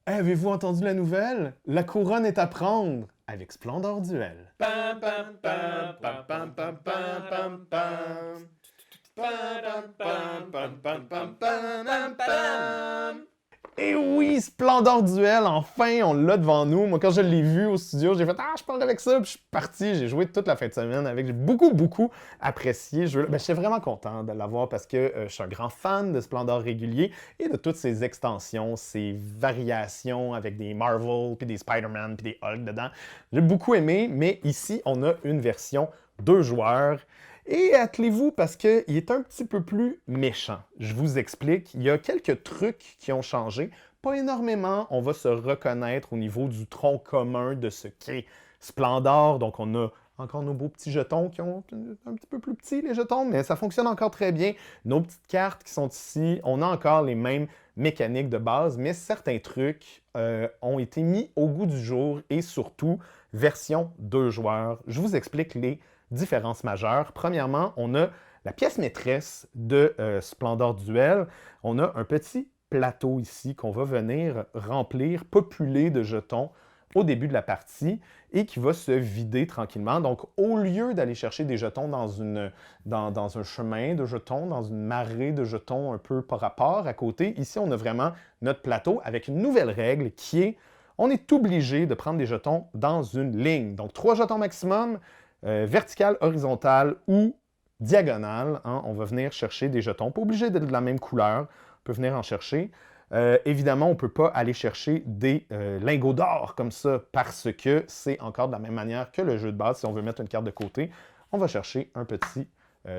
Avez-vous entendu la nouvelle? La couronne est à prendre avec Splendor Duel. Pam pam pam pam pam pam pam pam pam. Pam pam pam pam pam pam pam pam. Et oui, Splendor Duel, enfin, on l'a devant nous. Moi, quand je l'ai vu au studio, j'ai fait « Ah, je parle avec ça », puis je suis parti. J'ai joué toute la fin de semaine avec. J'ai beaucoup apprécié ce jeu-là. Ben, j'étais vraiment content de l'avoir parce que je suis un grand fan de Splendor régulier et de toutes ses extensions, ses variations avec des Marvel, puis des Spider-Man, puis des Hulk dedans. J'ai beaucoup aimé, mais ici, on a une version 2 joueurs. Et attelez-vous parce qu'il est un petit peu plus méchant. Je vous explique. Il y a quelques trucs qui ont changé. Pas énormément. On va se reconnaître au niveau du tronc commun de ce qu'est Splendor. Donc, on a encore nos beaux petits jetons qui ont un petit peu plus petits, les jetons, mais ça fonctionne encore très bien. Nos petites cartes qui sont ici, on a encore les mêmes mécaniques de base, mais certains trucs ont été mis au goût du jour et surtout version 2 joueurs. Je vous explique les différences majeures. Premièrement, on a la pièce maîtresse de Splendor Duel. On a un petit plateau ici qu'on va venir remplir, populer de jetons au début de la partie et qui va se vider tranquillement. Donc, au lieu d'aller chercher des jetons dans un chemin de jetons, dans une marée de jetons un peu par rapport à côté, ici, on a vraiment notre plateau avec une nouvelle règle qui est on est obligé de prendre des jetons dans une ligne. Donc, 3 jetons maximum, verticale, horizontale ou diagonale. Hein, on va venir chercher des jetons. Pas obligé d'être de la même couleur. On peut venir en chercher. Évidemment, on ne peut pas aller chercher des lingots d'or comme ça parce que c'est encore de la même manière que le jeu de base. Si on veut mettre une carte de côté, on va chercher un petit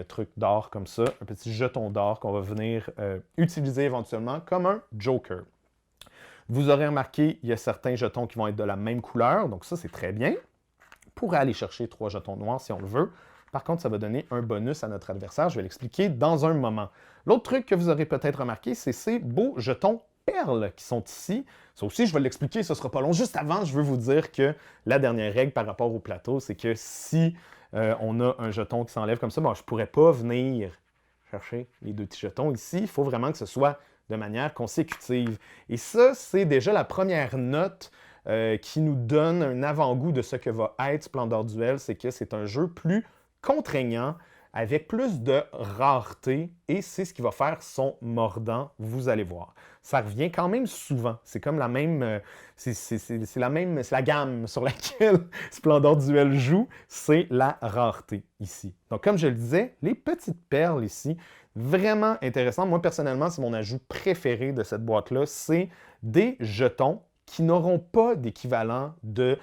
truc d'or comme ça, un petit jeton d'or qu'on va venir utiliser éventuellement comme un joker. Vous aurez remarqué, il y a certains jetons qui vont être de la même couleur, donc ça, c'est très bien. On pourrait aller chercher 3 jetons noirs si on le veut. Par contre, ça va donner un bonus à notre adversaire. Je vais l'expliquer dans un moment. L'autre truc que vous aurez peut-être remarqué, c'est ces beaux jetons perles qui sont ici. Ça aussi, je vais l'expliquer, ce ne sera pas long. Juste avant, je veux vous dire que la dernière règle par rapport au plateau, c'est que si on a un jeton qui s'enlève comme ça, bon, je ne pourrais pas venir chercher les 2 petits jetons ici. Il faut vraiment que ce soit de manière consécutive. Et ça, c'est déjà la première note qui nous donne un avant-goût de ce que va être Splendor Duel, c'est que c'est un jeu plus contraignant, avec plus de rareté, et c'est ce qui va faire son mordant, vous allez voir. Ça revient quand même souvent. C'est comme la même... c'est la gamme sur laquelle Splendor Duel joue, c'est la rareté ici. Donc, comme je le disais, les petites perles ici, vraiment intéressant. Moi, personnellement, c'est mon ajout préféré de cette boîte-là. C'est des jetons qui n'auront pas d'équivalent de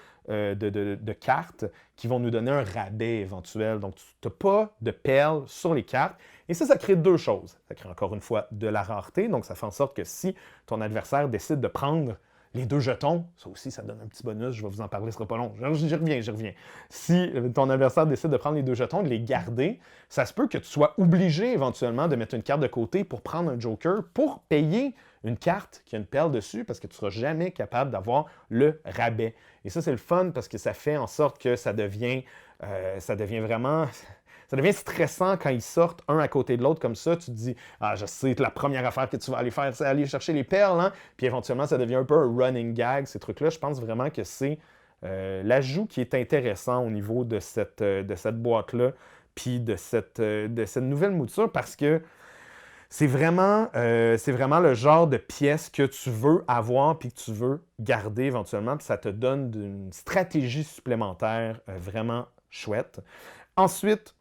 cartes qui vont nous donner un rabais éventuel. Donc, tu n'as pas de perles sur les cartes. Et ça crée 2 choses. Ça crée encore une fois de la rareté. Donc, ça fait en sorte que si ton adversaire décide de prendre les 2 jetons, ça aussi, ça donne un petit bonus. Je vais vous en parler, ce sera pas long. J'y reviens. Si ton adversaire décide de prendre les 2 jetons, de les garder, ça se peut que tu sois obligé éventuellement de mettre une carte de côté pour prendre un joker, pour payer une carte qui a une perle dessus, parce que tu ne seras jamais capable d'avoir le rabais. Et ça, c'est le fun parce que ça fait en sorte que ça devient vraiment... Ça devient stressant quand ils sortent un à côté de l'autre comme ça. Tu te dis, ah, je sais, la première affaire que tu vas aller faire, c'est aller chercher les perles. Hein? Puis éventuellement, ça devient un peu un running gag, ces trucs-là. Je pense vraiment que c'est l'ajout qui est intéressant au niveau de cette boîte-là, puis de cette nouvelle mouture, parce que c'est vraiment le genre de pièce que tu veux avoir puis que tu veux garder éventuellement. Puis ça te donne une stratégie supplémentaire vraiment chouette. Ensuite,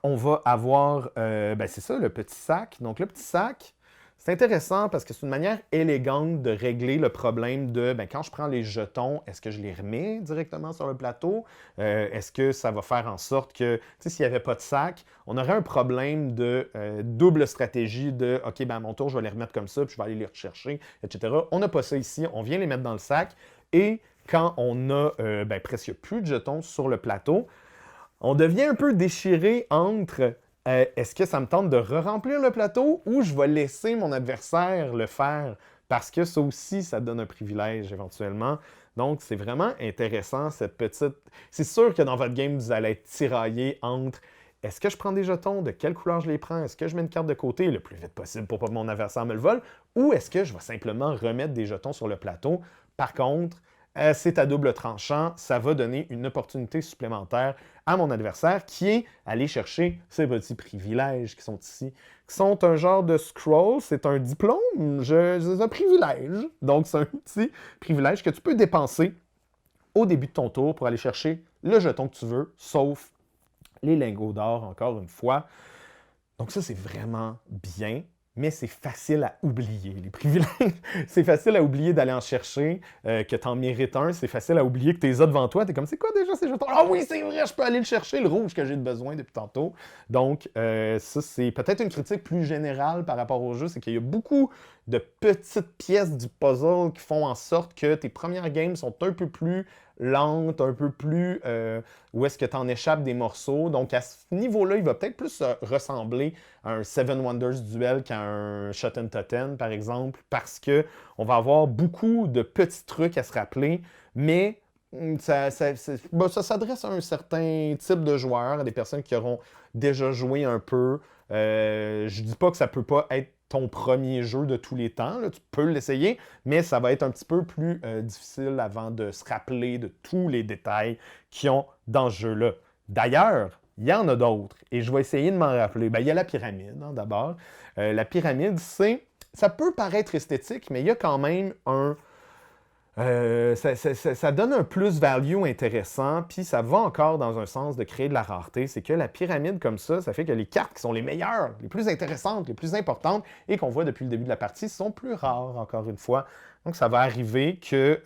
on va avoir, c'est ça, le petit sac. Donc, le petit sac, c'est intéressant parce que c'est une manière élégante de régler le problème de, quand je prends les jetons, est-ce que je les remets directement sur le plateau? Est-ce que ça va faire en sorte que, tu sais, s'il n'y avait pas de sac, on aurait un problème de double stratégie de, OK, à mon tour, je vais les remettre comme ça, puis je vais aller les rechercher, etc. On n'a pas ça ici. On vient les mettre dans le sac et quand on a presque plus de jetons sur le plateau, on devient un peu déchiré entre est-ce que ça me tente de re-remplir le plateau ou je vais laisser mon adversaire le faire parce que ça aussi, ça donne un privilège éventuellement. Donc, c'est vraiment intéressant, cette petite... C'est sûr que dans votre game, vous allez être tiraillé entre est-ce que je prends des jetons? De quelle couleur je les prends? Est-ce que je mets une carte de côté le plus vite possible pour pas que mon adversaire me le vole? Ou est-ce que je vais simplement remettre des jetons sur le plateau? Par contre, c'est à double tranchant, ça va donner une opportunité supplémentaire à mon adversaire qui est aller chercher ces petits privilèges qui sont ici, qui sont un genre de scroll, c'est un diplôme, c'est un privilège. Donc, c'est un petit privilège que tu peux dépenser au début de ton tour pour aller chercher le jeton que tu veux, sauf les lingots d'or, encore une fois. Donc ça, c'est vraiment bien, mais c'est facile à oublier, les privilèges. C'est facile à oublier d'aller en chercher, que tu en mérites un. C'est facile à oublier que tu les as devant toi. Tu es comme, c'est quoi déjà ces jetons? Ah oui, c'est vrai, je peux aller le chercher, le rouge que j'ai besoin depuis tantôt. Donc, ça, c'est peut-être une critique plus générale par rapport au jeu, c'est qu'il y a beaucoup de petites pièces du puzzle qui font en sorte que tes premières games sont un peu plus lentes, un peu plus où est-ce que tu en échappes des morceaux. Donc, à ce niveau-là, il va peut-être plus ressembler à un Seven Wonders Duel qu'à un Shoten Totten, par exemple, parce qu'on va avoir beaucoup de petits trucs à se rappeler, mais ça s'adresse à un certain type de joueurs, à des personnes qui auront déjà joué un peu. Je dis pas que ça peut pas être ton premier jeu de tous les temps. Là, tu peux l'essayer, mais ça va être un petit peu plus difficile avant de se rappeler de tous les détails qu'ils ont dans ce jeu-là. D'ailleurs, il y en a d'autres, et je vais essayer de m'en rappeler. Ben, il y a la pyramide, hein, d'abord. La pyramide, ça peut paraître esthétique, mais il y a quand même ça donne un plus-value intéressant, puis ça va encore dans un sens de créer de la rareté. C'est que la pyramide comme ça fait que les cartes qui sont les meilleures, les plus intéressantes, les plus importantes, et qu'on voit depuis le début de la partie, sont plus rares, encore une fois. Donc, ça va arriver que,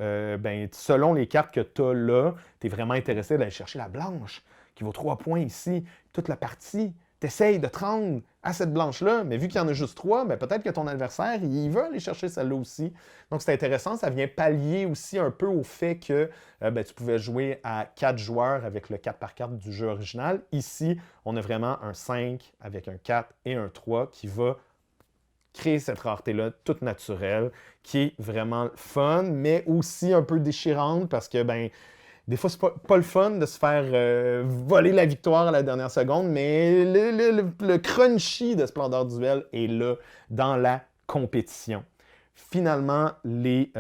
selon les cartes que tu as là, tu es vraiment intéressé d'aller chercher la blanche, qui vaut 3 points ici, toute la partie. Tu essayes de te rendre à cette blanche-là, mais vu qu'il y en a juste 3, ben peut-être que ton adversaire, il veut aller chercher celle-là aussi. Donc, c'est intéressant. Ça vient pallier aussi un peu au fait que tu pouvais jouer à 4 joueurs avec le 4 par 4 du jeu original. Ici, on a vraiment un 5 avec un 4 et un 3 qui va créer cette rareté-là toute naturelle, qui est vraiment fun, mais aussi un peu déchirante parce que, des fois, c'est pas le fun de se faire voler la victoire à la dernière seconde, mais le crunchy de Splendor Duel est là dans la compétition. Finalement, les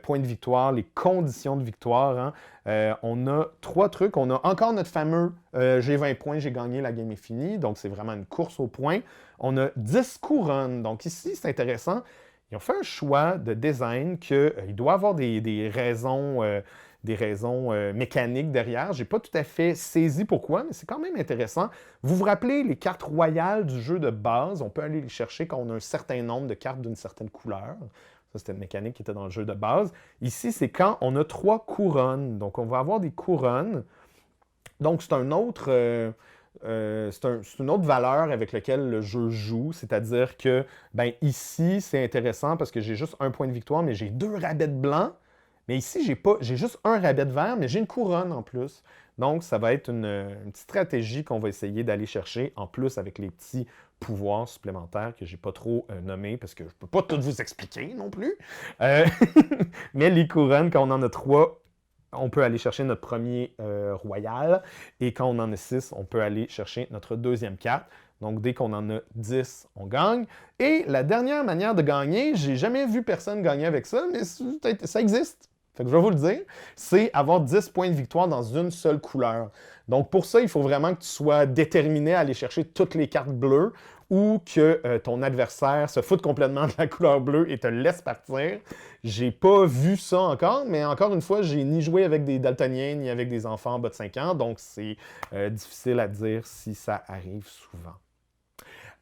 points de victoire, les conditions de victoire, on a 3 trucs. On a encore notre fameux j'ai 20 points, j'ai gagné, la game est finie. Donc, c'est vraiment une course aux points. On a 10 couronnes. Donc, ici, c'est intéressant. Ils ont fait un choix de design qu'il doit avoir des raisons mécaniques derrière. Je n'ai pas tout à fait saisi pourquoi, mais c'est quand même intéressant. Vous vous rappelez les cartes royales du jeu de base? On peut aller les chercher quand on a un certain nombre de cartes d'une certaine couleur. Ça, c'était une mécanique qui était dans le jeu de base. Ici, c'est quand on a 3 couronnes. Donc, on va avoir des couronnes. Donc, c'est une autre valeur avec laquelle le jeu joue. C'est-à-dire que, ici, c'est intéressant parce que j'ai juste un point de victoire, mais j'ai 2 rabais de blanc. Mais ici, j'ai juste un rabais de vert, mais j'ai une couronne en plus. Donc, ça va être une petite stratégie qu'on va essayer d'aller chercher, en plus avec les petits pouvoirs supplémentaires que je n'ai pas trop nommés, parce que je ne peux pas tout vous expliquer non plus. Mais les couronnes, quand on en a 3, on peut aller chercher notre premier royal. Et quand on en a 6, on peut aller chercher notre deuxième carte. Donc, dès qu'on en a 10, on gagne. Et la dernière manière de gagner, j'ai jamais vu personne gagner avec ça, mais ça existe. Fait que je vais vous le dire, c'est avoir 10 points de victoire dans une seule couleur. Donc, pour ça, il faut vraiment que tu sois déterminé à aller chercher toutes les cartes bleues ou que ton adversaire se foute complètement de la couleur bleue et te laisse partir. J'ai pas vu ça encore, mais encore une fois, j'ai ni joué avec des daltoniens ni avec des enfants en bas de 5 ans, donc c'est difficile à dire si ça arrive souvent.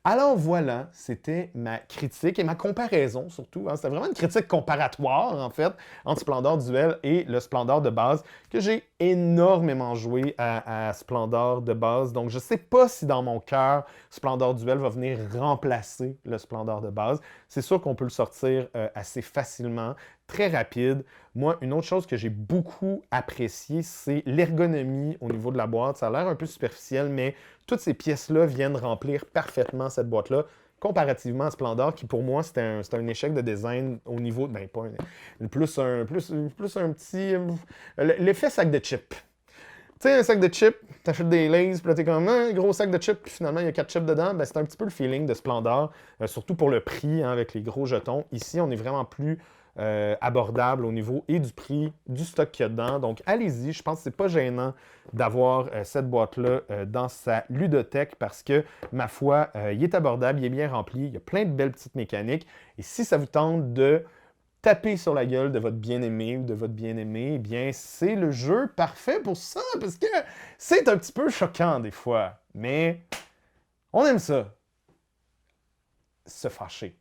Alors voilà, c'était ma critique et ma comparaison surtout. C'était vraiment une critique comparatoire, en fait, entre Splendor Duel et le Splendor de base, que j'ai énormément joué à Splendor de base. Donc, je ne sais pas si dans mon cœur, Splendor Duel va venir remplacer le Splendor de base. C'est sûr qu'on peut le sortir assez facilement, très rapide. Moi, une autre chose que j'ai beaucoup appréciée, c'est l'ergonomie au niveau de la boîte. Ça a l'air un peu superficiel, mais toutes ces pièces-là viennent remplir parfaitement cette boîte-là, comparativement à Splendor, qui pour moi, c'était un échec de design au niveau, plus un petit... L'effet sac de chips. sais, un sac de chips, t'achètes des Lay's, puis là, t'es comme, un gros sac de chips, puis finalement, il y a 4 chips dedans. Ben, c'est un petit peu le feeling de Splendor, surtout pour le prix, hein, avec les gros jetons. Ici, on est vraiment plus abordable au niveau et du prix, du stock qu'il y a dedans. Donc, allez-y, je pense que c'est pas gênant d'avoir cette boîte-là dans sa ludothèque parce que, ma foi, il est abordable, il est bien rempli, il y a plein de belles petites mécaniques. Et si ça vous tente de taper sur la gueule de votre bien-aimé ou de votre bien-aimé, eh bien, c'est le jeu parfait pour ça, parce que c'est un petit peu choquant des fois, mais on aime ça. Se fâcher.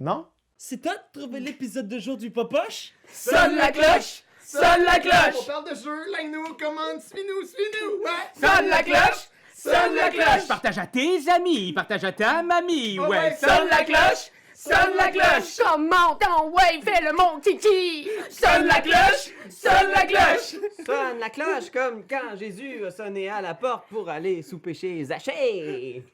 Non? C'est toi de trouver l'épisode de jour du Popoche? Sonne la cloche! Sonne la cloche! parle de jeu, like-nous, commande, suis-nous! Ouais. Sonne la cloche! Sonne la cloche! Partage à tes amis, partage à ta mamie, ouais. Sonne la cloche! Sonne la cloche! Commente en wave, fais le mon titi! Sonne la cloche! Sonne la cloche! Sonne la cloche comme quand Jésus a sonné à la porte pour aller souper chez Zachée.